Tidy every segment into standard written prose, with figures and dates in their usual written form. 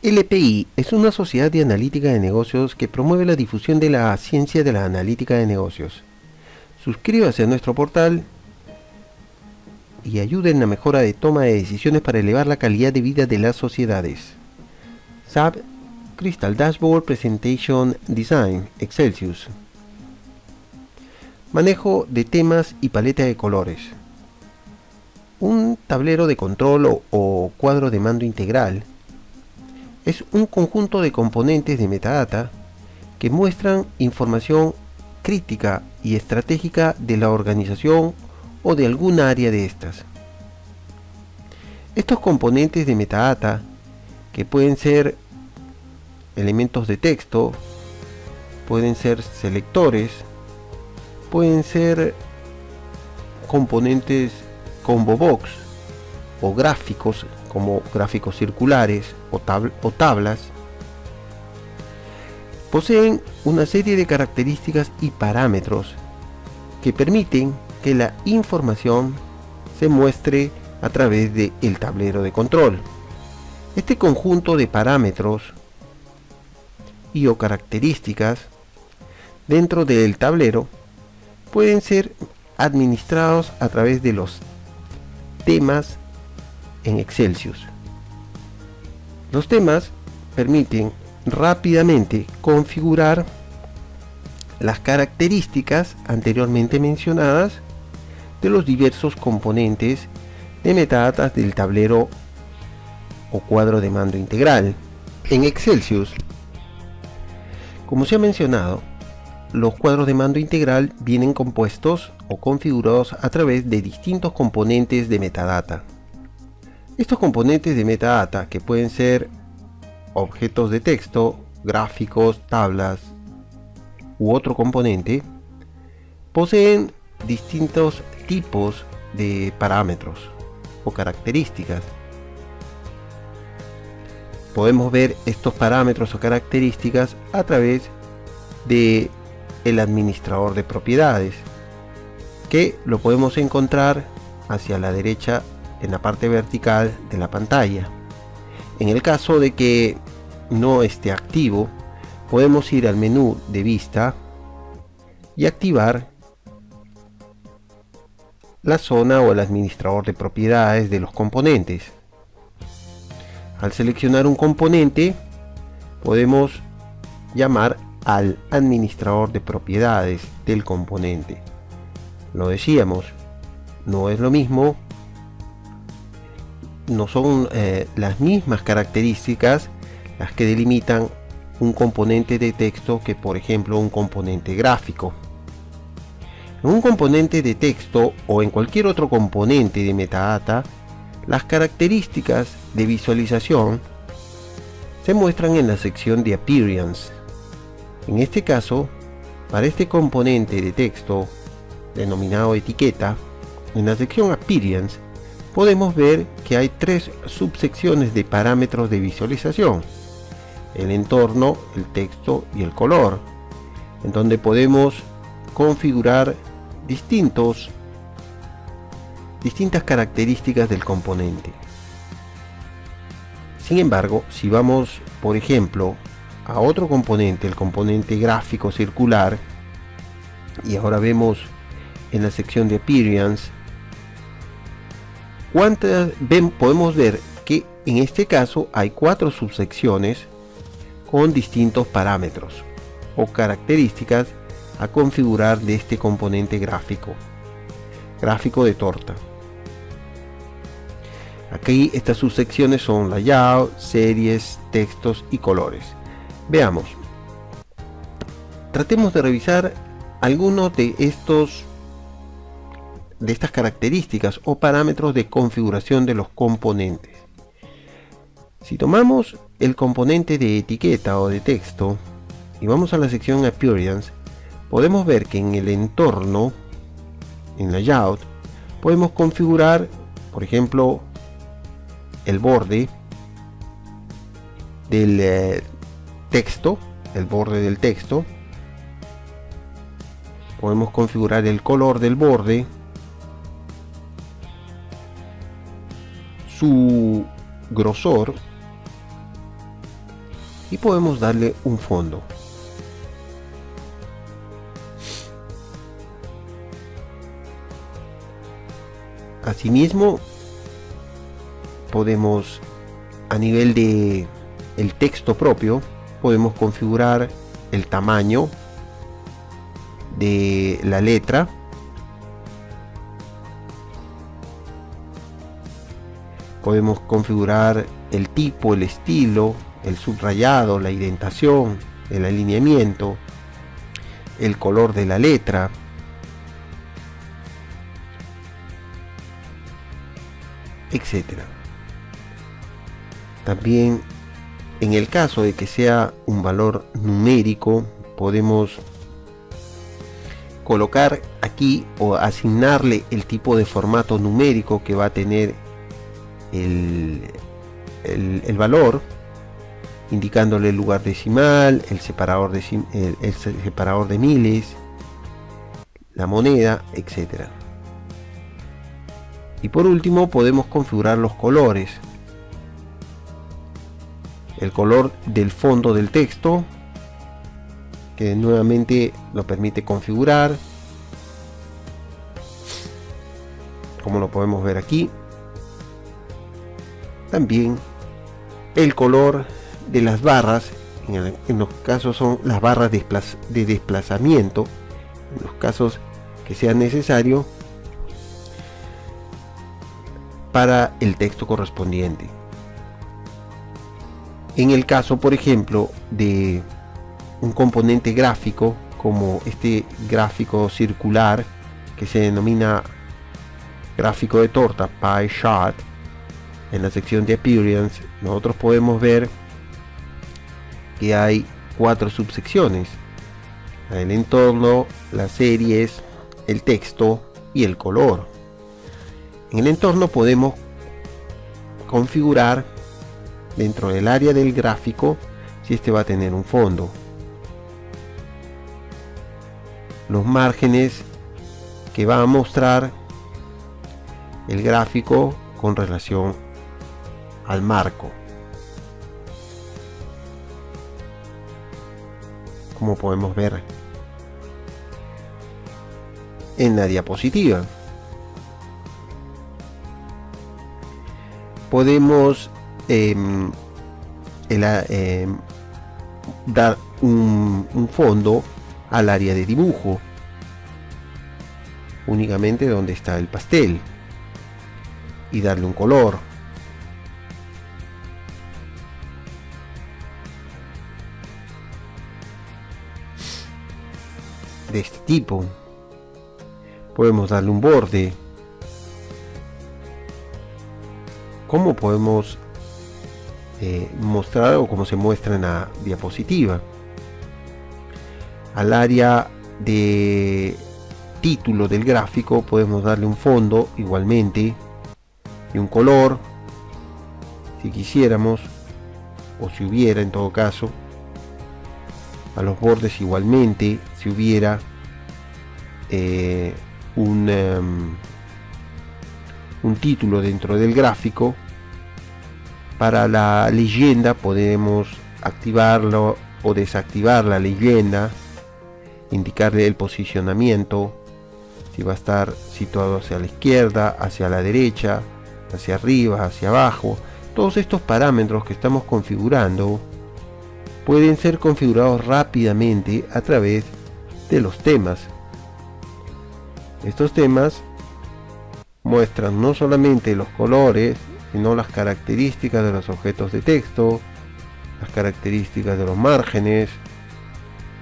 LPI es una sociedad de analítica de negocios que promueve la difusión de la ciencia de la analítica de negocios. Suscríbase a nuestro portal y ayude en la mejora de toma de decisiones para elevar la calidad de vida de las sociedades. SAP Crystal Dashboard Presentation Design Excelsius. Manejo de temas y paleta de colores. Un tablero de control o cuadro de mando integral es un conjunto de componentes de metadata que muestran información crítica y estratégica de la organización o de alguna área de estas. Estos componentes de metadata, que pueden ser elementos de texto, pueden ser selectores, pueden ser componentes combo box o gráficos como gráficos circulares o tablas, poseen una serie de características y parámetros que permiten que la información se muestre a través del tablero de control. Este conjunto de parámetros y o características dentro del tablero pueden ser administrados a través de los temas en Excelsius. Los temas permiten rápidamente configurar las características anteriormente mencionadas de los diversos componentes de metadatas del tablero o cuadro de mando integral. En Excelsius, como se ha mencionado, los cuadros de mando integral vienen compuestos o configurados a través de distintos componentes de metadata. Estos componentes de metadata, que pueden ser objetos de texto, gráficos, tablas u otro componente, poseen distintos tipos de parámetros o características. Podemos ver estos parámetros o características a través de el administrador de propiedades, que lo podemos encontrar hacia la derecha en la parte vertical de la pantalla. En el caso de que no esté activo, podemos ir al menú de vista y activar la zona o el administrador de propiedades de los componentes. Al seleccionar un componente, podemos llamar al administrador de propiedades del componente. Lo decíamos, no es lo mismo, no son las mismas características las que delimitan un componente de texto que, por ejemplo, un componente gráfico. En un componente de texto o en cualquier otro componente de metadata, las características de visualización se muestran en la sección de Appearance. En este caso, para este componente de texto denominado etiqueta, en la sección Appearance podemos ver que hay tres subsecciones de parámetros de visualización: el entorno, el texto y el color, en donde podemos configurar distintas características del componente. Sin embargo, si vamos, por ejemplo, a otro componente, el componente gráfico circular, y ahora vemos en la sección de Appearance, podemos ver que en este caso hay 4 subsecciones con distintos parámetros o características a configurar de este componente gráfico de torta. Aquí estas subsecciones son layout, series, textos y colores. Veamos. Tratemos de revisar algunos de estas características o parámetros de configuración de los componentes. Si tomamos el componente de etiqueta o de texto y vamos a la sección Appearance, podemos ver que en el entorno, en layout, podemos configurar, por ejemplo, el borde del texto, podemos configurar el color del borde, su grosor y podemos darle un fondo. Asimismo, podemos, a nivel de el texto propio, podemos configurar el tamaño de la letra, podemos configurar el tipo, el estilo, el subrayado, la indentación, el alineamiento, el color de la letra, etcétera. También, en el caso de que sea un valor numérico, podemos colocar aquí o asignarle el tipo de formato numérico que va a tener el valor, indicándole el lugar decimal, el separador de miles, la moneda, etcétera. Y por último, podemos configurar los colores. El color del fondo del texto, que nuevamente lo permite configurar, como lo podemos ver aquí. También el color de las barras, en los casos son las barras de desplazamiento, en los casos que sea necesario para el texto correspondiente. En el caso, por ejemplo, de un componente gráfico, como este gráfico circular que se denomina gráfico de torta, pie chart, en la sección de Appearance, nosotros podemos ver que hay 4 subsecciones: el entorno, las series, el texto y el color. En el entorno podemos configurar dentro del área del gráfico si este va a tener un fondo, los márgenes que va a mostrar el gráfico con relación al marco, como podemos ver en la diapositiva. Podemos dar un fondo al área de dibujo, únicamente donde está el pastel, y darle un color. De este tipo. Podemos darle un borde. Como podemos mostrar, o como se muestra en la diapositiva, al área de título del gráfico podemos darle un fondo igualmente y un color si quisiéramos, o si hubiera, en todo caso. A los bordes igualmente, si hubiera un título dentro del gráfico. Para la leyenda podemos activarlo o desactivar la leyenda, indicarle el posicionamiento, si va a estar situado hacia la izquierda, hacia la derecha, hacia arriba, hacia abajo. Todos estos parámetros que estamos configurando pueden ser configurados rápidamente a través de los temas. Estos temas muestran no solamente los colores, sino las características de los objetos de texto, las características de los márgenes,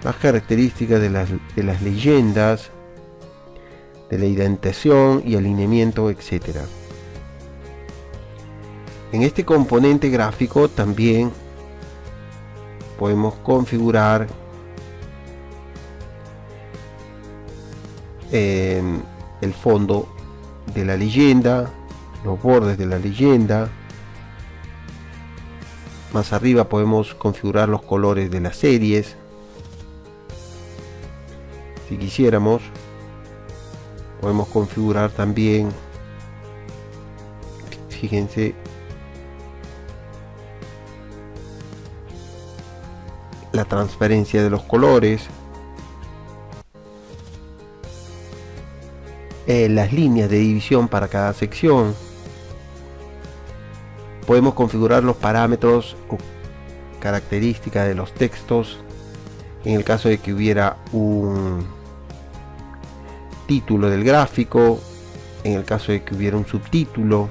las características de las leyendas, de la indentación y alineamiento, etc. En este componente gráfico también podemos configurar el fondo de la leyenda, los bordes de la leyenda. Más arriba podemos configurar los colores de las series, si quisiéramos. Podemos configurar también, fíjense, la transparencia de los colores, las líneas de división para cada sección. Podemos configurar los parámetros o características de los textos en el caso de que hubiera un título del gráfico, en el caso de que hubiera un subtítulo.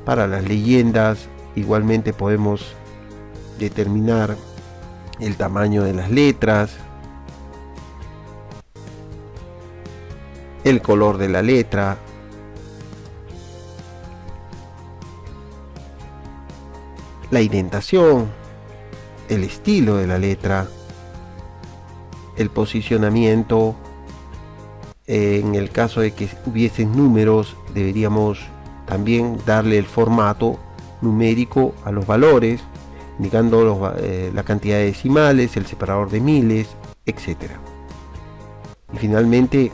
Para las leyendas igualmente podemos determinar el tamaño de las letras, el color de la letra, la indentación, el estilo de la letra, el posicionamiento. En el caso de que hubiesen números, deberíamos también darle el formato numérico a los valores, indicando la cantidad de decimales, el separador de miles, etc. Y finalmente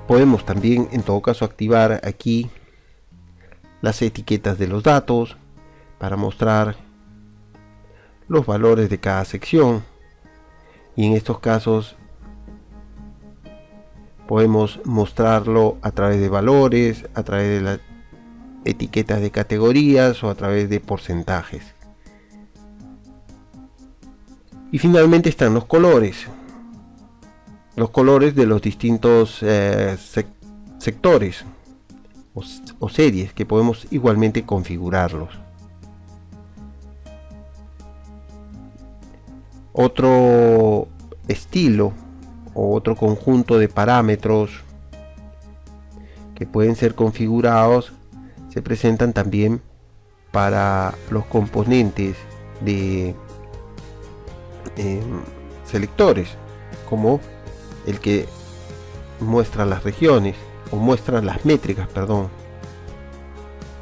podemos también en todo caso activar aquí las etiquetas de los datos para mostrar los valores de cada sección, y en estos casos podemos mostrarlo a través de valores, a través de las etiquetas de categorías o a través de porcentajes. Y finalmente están los colores de los distintos sectores o series, que podemos igualmente configurarlos. Otro estilo o otro conjunto de parámetros que pueden ser configurados se presentan también para los componentes de selectores, como el que muestra las regiones o muestra las métricas, perdón,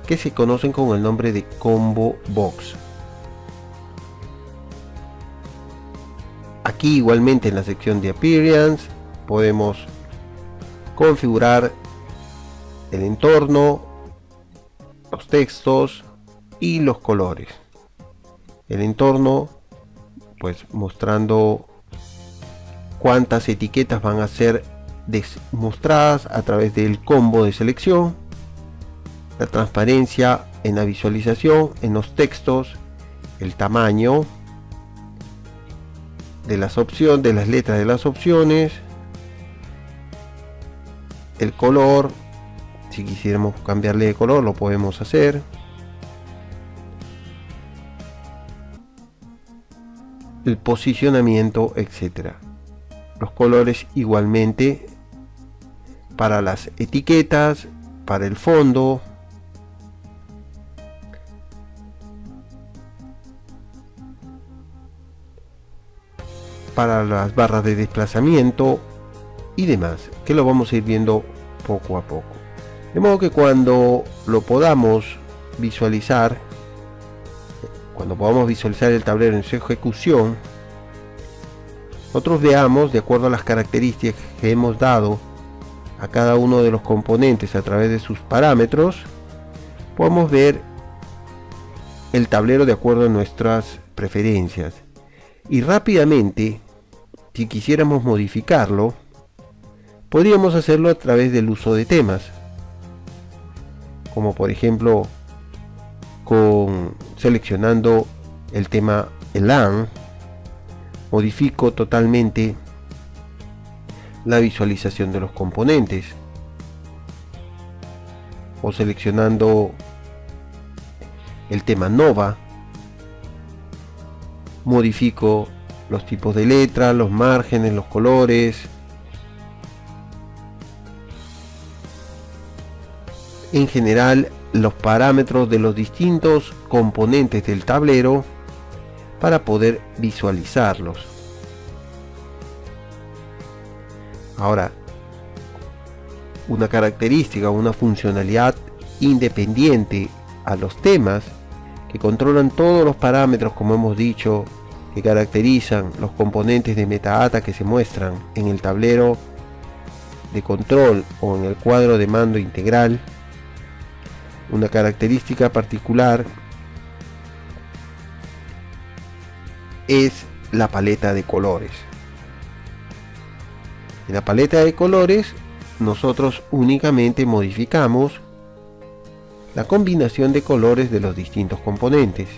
que se conocen con el nombre de combo box. Aquí igualmente en la sección de Appearance podemos configurar el entorno, los textos y los colores. El entorno, pues mostrando cuántas etiquetas van a ser mostradas a través del combo de selección. La transparencia en la visualización, en los textos, el tamaño de las opciones, de las letras de las opciones, el color. Si quisiéramos cambiarle de color lo podemos hacer. El posicionamiento, etcétera. Los colores igualmente para las etiquetas, para el fondo, para las barras de desplazamiento y demás, que lo vamos a ir viendo poco a poco. De modo que cuando lo podamos visualizar, cuando podamos visualizar el tablero en su ejecución, nosotros veamos, de acuerdo a las características que hemos dado a cada uno de los componentes a través de sus parámetros, podemos ver el tablero de acuerdo a nuestras preferencias. Y rápidamente, si quisiéramos modificarlo, podríamos hacerlo a través del uso de temas, como por ejemplo seleccionando el tema Elan, modifico totalmente la visualización de los componentes, o seleccionando el tema Nova, modifico los tipos de letra, los márgenes, los colores. En general, los parámetros de los distintos componentes del tablero para poder visualizarlos. Ahora, una característica, una funcionalidad independiente a los temas, que controlan todos los parámetros, como hemos dicho, que caracterizan los componentes de metadata que se muestran en el tablero de control o en el cuadro de mando integral. Una característica particular es la paleta de colores. En la paleta de colores nosotros únicamente modificamos la combinación de colores de los distintos componentes.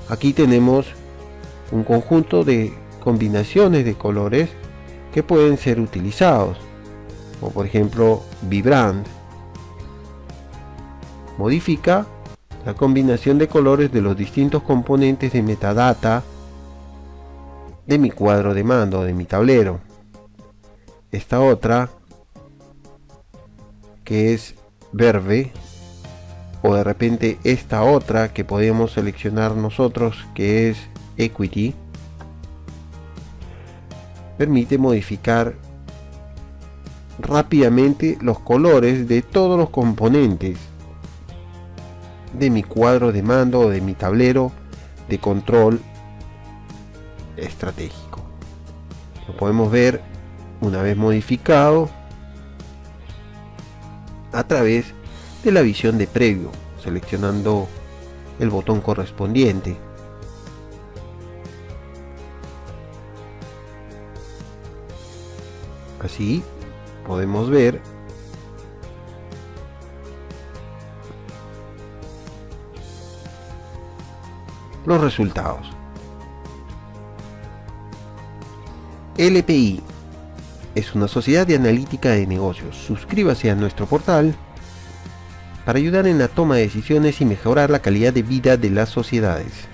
Aquí tenemos un conjunto de combinaciones de colores que pueden ser utilizados, como por ejemplo Vibrant modifica la combinación de colores de los distintos componentes de metadata de mi cuadro de mando, de mi tablero. Esta otra, que es Verve, o de repente esta otra que podemos seleccionar nosotros, que es Equity, permite modificar rápidamente los colores de todos los componentes de mi cuadro de mando o de mi tablero de control estratégico. Lo podemos ver una vez modificado a través de la visión de previo, seleccionando el botón correspondiente. Así podemos ver los resultados. LPI es una sociedad de analítica de negocios. Suscríbase a nuestro portal para ayudar en la toma de decisiones y mejorar la calidad de vida de las sociedades.